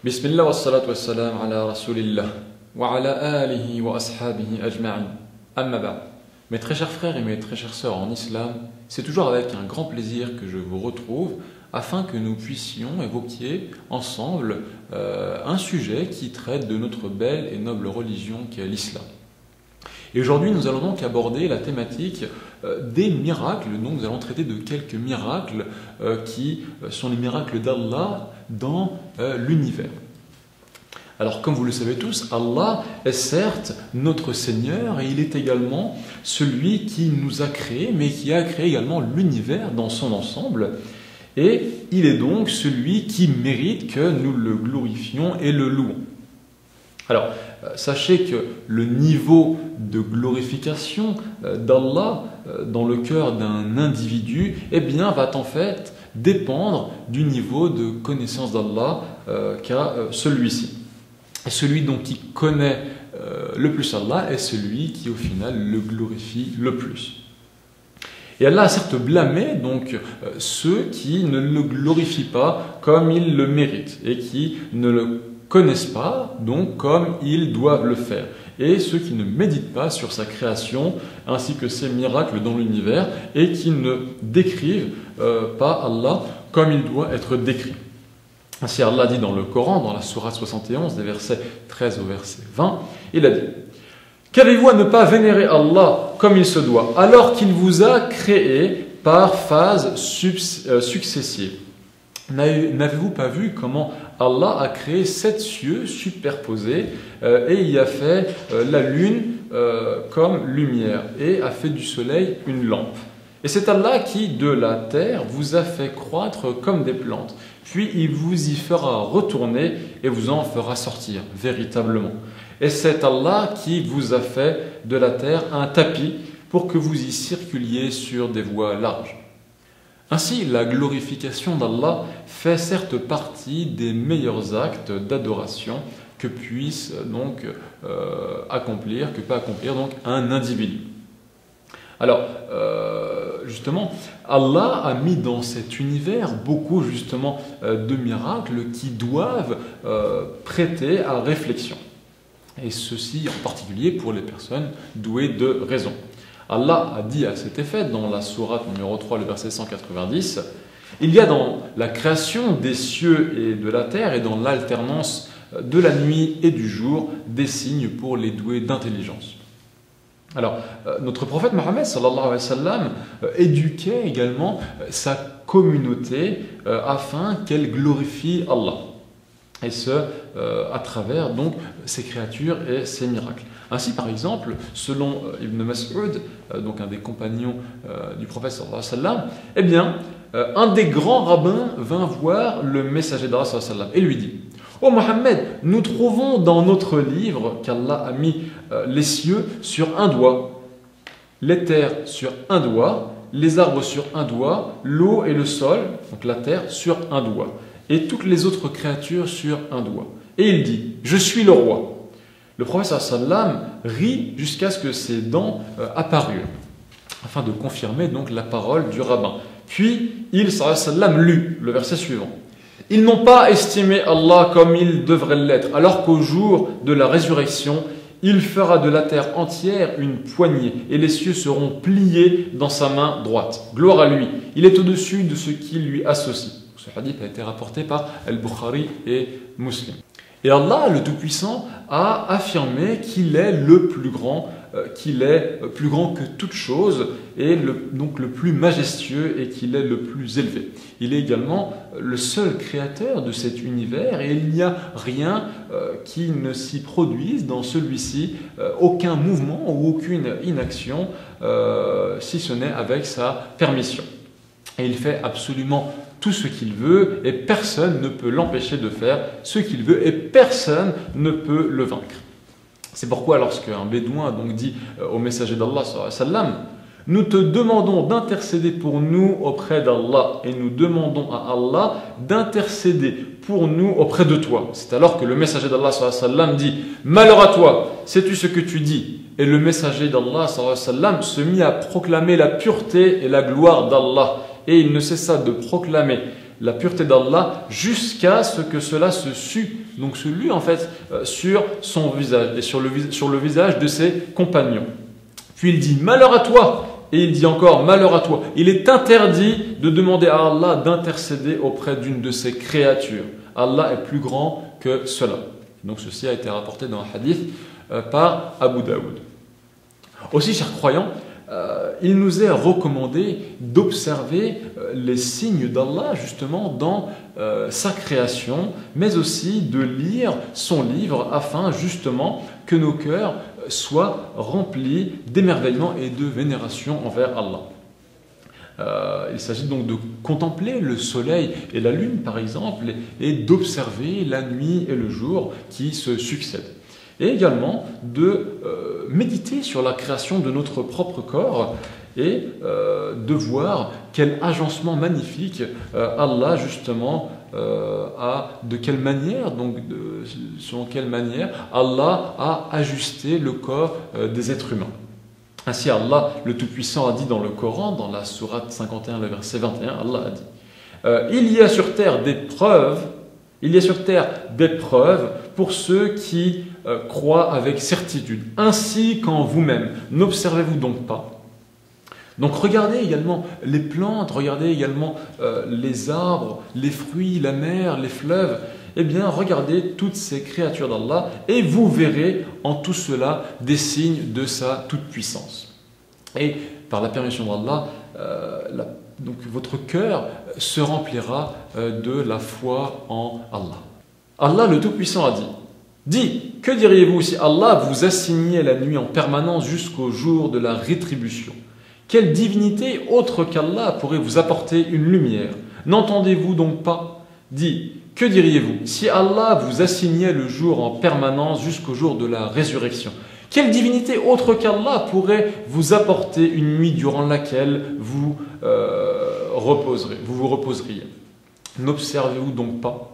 Bismillah wa salatu wa salam ala rasulillah wa ala alihi wa ashabihi ajma'in. Amma ba'd. Mes très chers frères et mes très chères sœurs en islam, c'est toujours avec un grand plaisir que je vous retrouve afin que nous puissions évoquer ensemble un sujet qui traite de notre belle et noble religion qu'est l'islam. Et aujourd'hui, nous allons donc aborder la thématique des miracles. Donc, nous allons traiter de quelques miracles qui sont les miracles d'Allah dans l'univers. Alors, comme vous le savez tous, Allah est certes notre Seigneur et il est également celui qui nous a créés, mais qui a créé également l'univers dans son ensemble. Et il est donc celui qui mérite que nous le glorifions et le louons. Alors, sachez que le niveau de glorification d'Allah dans le cœur d'un individu, eh bien, va en fait dépendre du niveau de connaissance d'Allah qu'a celui-ci. Et celui donc qui connaît le plus Allah est celui qui au final le glorifie le plus. Et Allah a certes blâmé donc ceux qui ne le glorifient pas comme ils le méritent et qui ne le connaissent pas donc comme ils doivent le faire, et ceux qui ne méditent pas sur sa création ainsi que ses miracles dans l'univers et qui ne décrivent pas Allah comme il doit être décrit. Ainsi Allah dit dans le Coran, dans la sourate 71, des versets 13 au verset 20, il a dit: qu'avez-vous à ne pas vénérer Allah comme il se doit, alors qu'il vous a créé par phases successives? N'avez-vous pas vu comment Allah a créé 7 cieux superposés et y a fait la lune comme lumière et a fait du soleil une lampe? Et c'est Allah qui, de la terre, vous a fait croître comme des plantes. Puis il vous y fera retourner et vous en fera sortir, véritablement. Et c'est Allah qui vous a fait de la terre un tapis pour que vous y circuliez sur des voies larges. Ainsi, la glorification d'Allah fait certes partie des meilleurs actes d'adoration que puisse donc que peut accomplir donc un individu. Alors, justement, Allah a mis dans cet univers beaucoup justement de miracles qui doivent prêter à réflexion. Et ceci en particulier pour les personnes douées de raison. Allah a dit à cet effet dans la sourate numéro 3, le verset 190, « Il y a dans la création des cieux et de la terre et dans l'alternance de la nuit et du jour des signes pour les doués d'intelligence. » Alors, notre prophète Mohammed sallallahu alayhi wa sallam éduquait également sa communauté afin qu'elle glorifie Allah. Et ce, à travers donc ses créatures et ses miracles. Ainsi, par exemple, selon Ibn Mas'ud, donc un des compagnons du prophète sallallahu alayhi wa sallam, eh bien, un des grands rabbins vint voir le messager d'Allah sallallahu alayhi wa sallam et lui dit: ô Mohammed, nous trouvons dans notre livre qu'Allah a mis les cieux sur un doigt, les terres sur un doigt, les arbres sur un doigt, l'eau et le sol, donc la terre, sur un doigt, et toutes les autres créatures sur un doigt. Et il dit: je suis le roi. Le prophète sallallahu alayhi wa sallam rit jusqu'à ce que ses dents apparurent, afin de confirmer donc la parole du rabbin. Puis il sallallahu alayhi wa sallam lut le verset suivant: ils n'ont pas estimé Allah comme il devrait l'être, alors qu'au jour de la résurrection, il fera de la terre entière une poignée, et les cieux seront pliés dans sa main droite. Gloire à lui, il est au-dessus de ce qui lui associe. Ce hadith a été rapporté par Al-Bukhari et Muslim. Et Allah, le Tout-Puissant, a affirmé qu'il est le plus grand, qu'il est plus grand que toute chose, et donc le plus majestueux, et qu'il est le plus élevé. Il est également le seul créateur de cet univers, et il n'y a rien qui ne s'y produise dans celui-ci, aucun mouvement ou aucune inaction, si ce n'est avec sa permission. Et il fait absolument tout ce qu'il veut, et personne ne peut l'empêcher de faire ce qu'il veut, et personne ne peut le vaincre. C'est pourquoi lorsqu'un bédouin donc dit au messager d'Allah sallallahu alayhi wa sallam: Nous te demandons d'intercéder pour nous auprès d'Allah et nous demandons à Allah d'intercéder pour nous auprès de toi. C'est alors que le messager d'Allah sallallahu alayhi wa sallam dit « Malheur à toi, sais-tu ce que tu dis ?» Et le messager d'Allah sallallahu alayhi wa sallam se mit à proclamer la pureté et la gloire d'Allah. Et il ne cessa de proclamer la pureté d'Allah jusqu'à ce que cela se sut, donc se lut en fait sur son visage et sur le visage de ses compagnons. Puis il dit « Malheur à toi !» Et il dit encore « Malheur à toi !» Il est interdit de demander à Allah d'intercéder auprès d'une de ses créatures. Allah est plus grand que cela. Donc ceci a été rapporté dans un hadith par Abu Daoud. Aussi, chers croyants, il nous est recommandé d'observer les signes d'Allah justement dans sa création, mais aussi de lire son livre afin justement que nos cœurs soient remplis d'émerveillement et de vénération envers Allah. Il s'agit donc de contempler le soleil et la lune par exemple et d'observer la nuit et le jour qui se succèdent. Et également de méditer sur la création de notre propre corps et de voir quel agencement magnifique Allah justement de quelle manière, donc selon quelle manière Allah a ajusté le corps des êtres humains. Ainsi Allah le Tout-Puissant a dit dans le Coran, dans la sourate 51, le verset 21, Allah a dit il y a sur terre des preuves pour ceux qui croient avec certitude, ainsi qu'en vous-même. N'observez-vous donc pas? Donc regardez également les plantes, regardez également les arbres, les fruits, la mer, les fleuves. Eh bien, regardez toutes ces créatures d'Allah et vous verrez en tout cela des signes de sa toute-puissance. Et par la permission d'Allah, donc votre cœur se remplira de la foi en Allah. Allah le Tout-Puissant a dit « Dis, que diriez-vous si Allah vous assignait la nuit en permanence jusqu'au jour de la rétribution? Quelle divinité autre qu'Allah pourrait vous apporter une lumière? N'entendez-vous donc pas? Dis, que diriez-vous si Allah vous assignait le jour en permanence jusqu'au jour de la résurrection? Quelle divinité autre qu'Allah pourrait vous apporter une nuit durant laquelle vous vous reposeriez? N'observez-vous donc pas?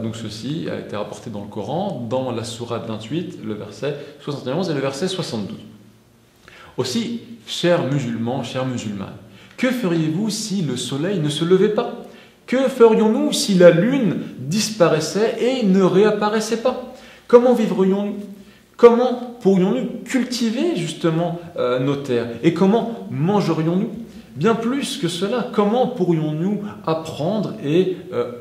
Donc ceci a été rapporté dans le Coran, dans la sourate 28, le verset 71 et le verset 72. Aussi, chers musulmans, chères musulmanes, que feriez-vous si le soleil ne se levait pas? Que ferions-nous si la lune disparaissait et ne réapparaissait pas? Comment vivrions-nous? Comment pourrions-nous cultiver justement nos terres? Et comment mangerions-nous? Bien plus que cela, comment pourrions-nous apprendre et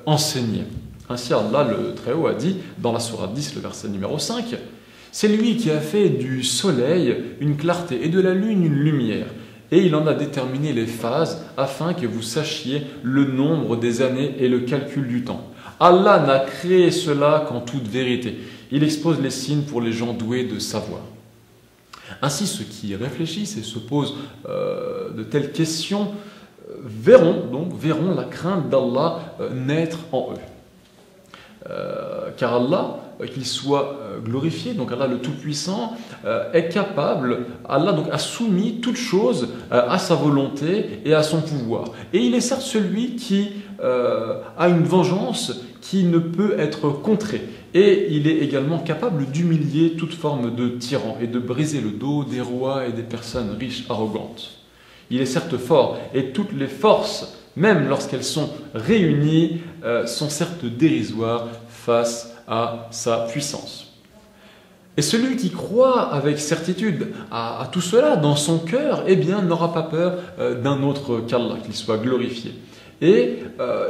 enseigner? Ainsi Allah le Très-Haut a dit dans la sourate 10, le verset numéro 5, « C'est lui qui a fait du soleil une clarté et de la lune une lumière, et il en a déterminé les phases afin que vous sachiez le nombre des années et le calcul du temps. Allah n'a créé cela qu'en toute vérité. Il expose les signes pour les gens doués de savoir. » Ainsi, ceux qui réfléchissent et se posent de telles questions verront la crainte d'Allah naître en eux. Car Allah, qu'il soit glorifié, donc Allah le Tout-Puissant, est capable, Allah donc a soumis toute chose à sa volonté et à son pouvoir. Et il est certes celui qui a une vengeance qui ne peut être contrée. Et il est également capable d'humilier toute forme de tyran et de briser le dos des rois et des personnes riches, arrogantes. Il est certes fort et toutes les forces, même lorsqu'elles sont réunies, sont certes dérisoires face à sa puissance. Et celui qui croit avec certitude à tout cela dans son cœur, eh bien, n'aura pas peur d'un autre qu'Allah, qu'il soit glorifié. Et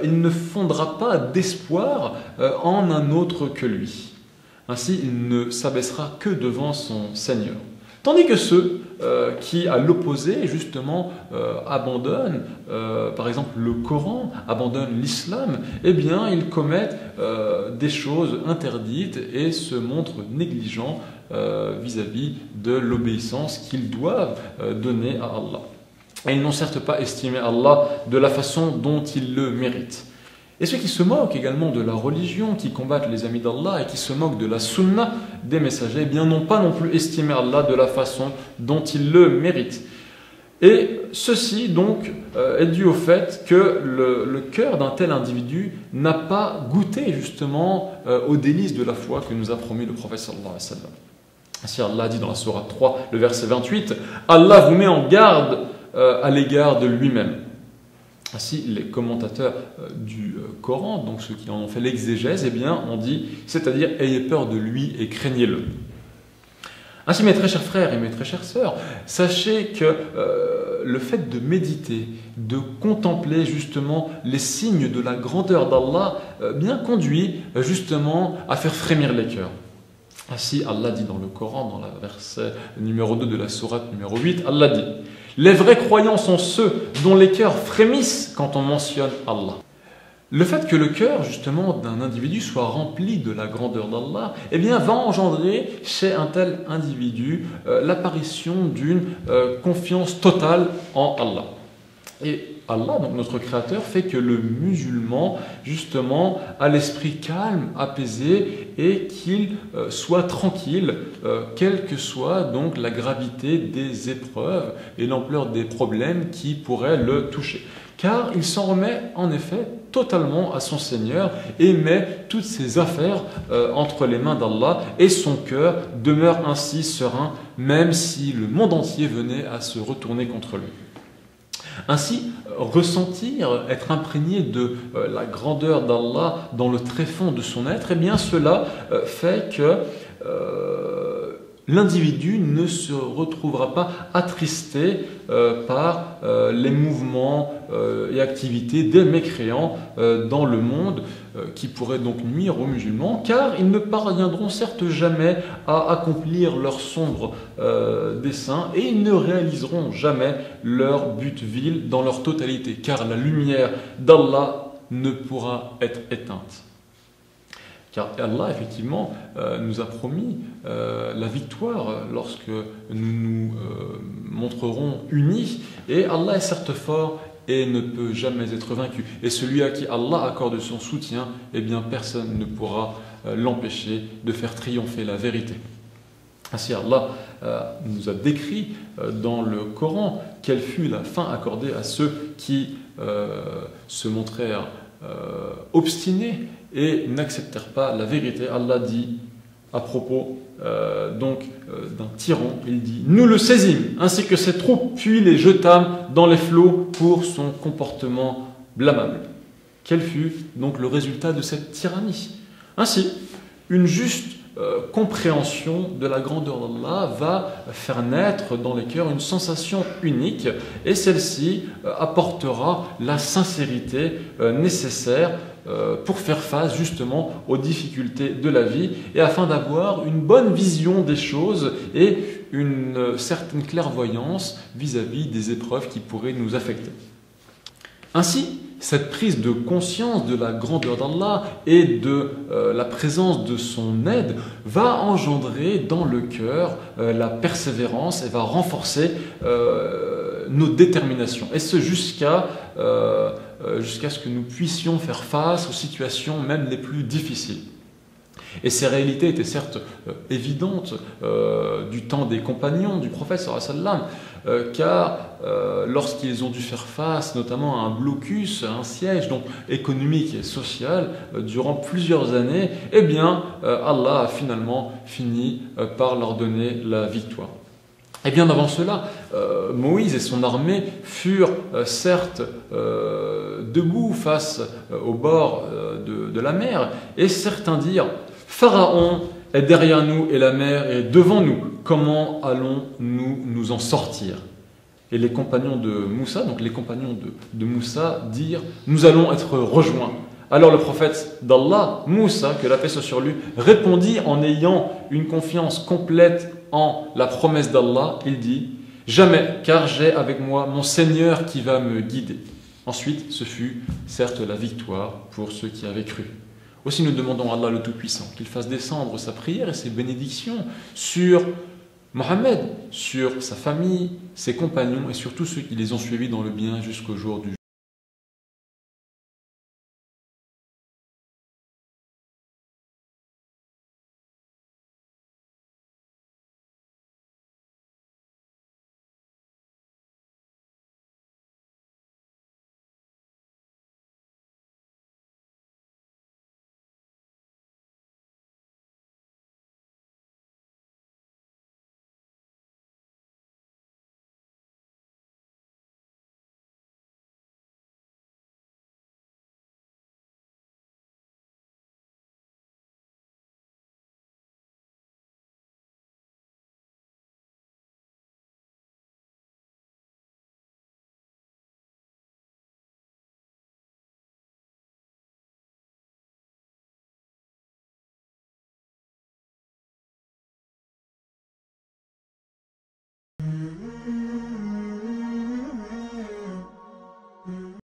il ne fondera pas d'espoir en un autre que lui. Ainsi, il ne s'abaissera que devant son Seigneur. Tandis que ceux qui, à l'opposé, justement, abandonnent, par exemple, le Coran, abandonnent l'islam, eh bien, ils commettent des choses interdites et se montrent négligents vis-à-vis de l'obéissance qu'ils doivent donner à Allah. Et ils n'ont certes pas estimé Allah de la façon dont ils le méritent. Et ceux qui se moquent également de la religion, qui combattent les amis d'Allah et qui se moquent de la sunna des messagers, eh bien n'ont pas non plus estimé Allah de la façon dont ils le méritent. Et ceci donc est dû au fait que le cœur d'un tel individu n'a pas goûté justement aux délices de la foi que nous a promis le prophète sallallahu alayhi wa sallam. Ainsi Allah dit dans la sourate 3, le verset 28, Allah vous met en garde à l'égard de lui-même. Ainsi, les commentateurs du Coran, donc ceux qui en ont fait l'exégèse, eh bien, ont dit, c'est-à-dire ayez peur de lui et craignez-le. Ainsi, mes très chers frères et mes très chères sœurs, sachez que le fait de méditer, de contempler justement les signes de la grandeur d'Allah, bien conduit justement à faire frémir les cœurs. Ainsi, Allah dit dans le Coran, dans le verset numéro 2 de la sourate numéro 8, Allah dit « Les vrais croyants sont ceux dont les cœurs frémissent quand on mentionne Allah ». Le fait que le cœur, justement, d'un individu soit rempli de la grandeur d'Allah, eh bien, va engendrer chez un tel individu l'apparition d'une confiance totale en Allah. Et Allah, donc notre Créateur, fait que le musulman, justement, a l'esprit calme, apaisé, et qu'il soit tranquille, quelle que soit donc la gravité des épreuves et l'ampleur des problèmes qui pourraient le toucher. Car il s'en remet en effet totalement à son Seigneur et met toutes ses affaires entre les mains d'Allah, et son cœur demeure ainsi serein, même si le monde entier venait à se retourner contre lui. Ainsi, ressentir, être imprégné de la grandeur d'Allah dans le tréfonds de son être, eh bien cela fait que l'individu ne se retrouvera pas attristé par les mouvements et activités des mécréants dans le monde qui pourraient donc nuire aux musulmans, car ils ne parviendront certes jamais à accomplir leurs sombres desseins, et ils ne réaliseront jamais leur but vil dans leur totalité, car la lumière d'Allah ne pourra être éteinte. Car Allah, effectivement, nous a promis la victoire lorsque nous nous montrerons unis. Et Allah est certes fort et ne peut jamais être vaincu. Et celui à qui Allah accorde son soutien, eh bien, personne ne pourra l'empêcher de faire triompher la vérité. Ainsi, Allah nous a décrit dans le Coran quelle fut la fin accordée à ceux qui se montrèrent obstinés et n'acceptèrent pas la vérité. Allah dit à propos d'un tyran, il dit « Nous le saisîmes, ainsi que ses troupes, puis les jetâmes dans les flots pour son comportement blâmable. » Quel fut donc le résultat de cette tyrannie? Ainsi, une juste compréhension de la grandeur d'Allah va faire naître dans les cœurs une sensation unique, et celle-ci apportera la sincérité nécessaire pour faire face justement aux difficultés de la vie, et afin d'avoir une bonne vision des choses et une certaine clairvoyance vis-à-vis des épreuves qui pourraient nous affecter. Ainsi, cette prise de conscience de la grandeur d'Allah et de la présence de son aide va engendrer dans le cœur la persévérance et va renforcer nos déterminations. Et ce jusqu'à ce que nous puissions faire face aux situations même les plus difficiles. Et ces réalités étaient certes évidentes du temps des compagnons du prophète sallallahu alayhi wa sallam, car lorsqu'ils ont dû faire face notamment à un blocus, à un siège donc économique et social durant plusieurs années, eh bien Allah a finalement fini par leur donner la victoire. Et bien avant cela, Moïse et son armée furent certes debout face au bord de la mer, et certains dirent « Pharaon est derrière nous et la mer est devant nous, comment allons-nous nous en sortir ?» Et les compagnons de Moussa, donc les compagnons de Moussa, dirent « Nous allons être rejoints ». Alors le prophète d'Allah, Moussa, que la paix soit sur lui, répondit en ayant une confiance complète en la promesse d'Allah. Il dit « Jamais, car j'ai avec moi mon Seigneur qui va me guider. » Ensuite, ce fut certes la victoire pour ceux qui avaient cru. Aussi nous demandons à Allah le Tout-Puissant qu'il fasse descendre sa prière et ses bénédictions sur Mohammed, sur sa famille, ses compagnons et sur tous ceux qui les ont suivis dans le bien jusqu'au jour du